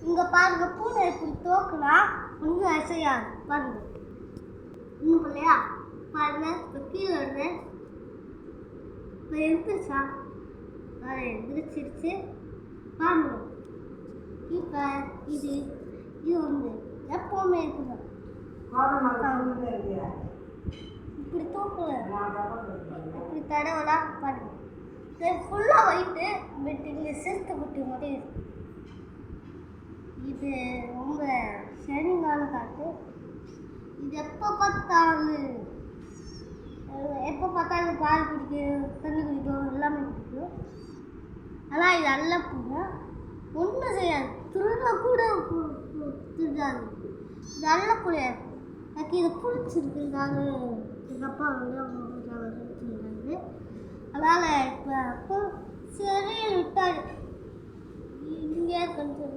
இங்கே பாருங்க, பூனை இப்படி தோக்குனா ஒன்றும் அசையாது. பாருங்க இன்னும் இல்லையா? பாருங்க இப்போ கீழே வருது. இப்போ எழுந்துருச்சா? எந்திரிச்சிருச்சு. பாருங்க இப்போ இது வந்து எப்பவுமே இருக்குது. இப்படி தூக்கல, இப்படி தடவலாம். பாருங்க ஃபுல்லாக ஒயிட்டு, பட் இங்கே சிறுத்தை குட்டி மாதிரி இருக்கு. இது ரொம்ப ஷைனிங்கான காட்டு. இது எப்போ பார்த்தாலும் பால் குடிக்கும், தண்ணி குடிக்கும், எல்லாமே குடிக்கும். ஆனால் இது நல்ல பூனை, ஒன்றும் செய்யாது. திருட கூட திருடாது. இது நல்ல பூனையாக இருக்கும். எனக்கு இது பிடிச்சிருக்குங்காக எங்கள் அப்பா வச்சுருக்காரு. அதனால் இப்போ சரி விட்டாரு. இங்கே கொஞ்சம்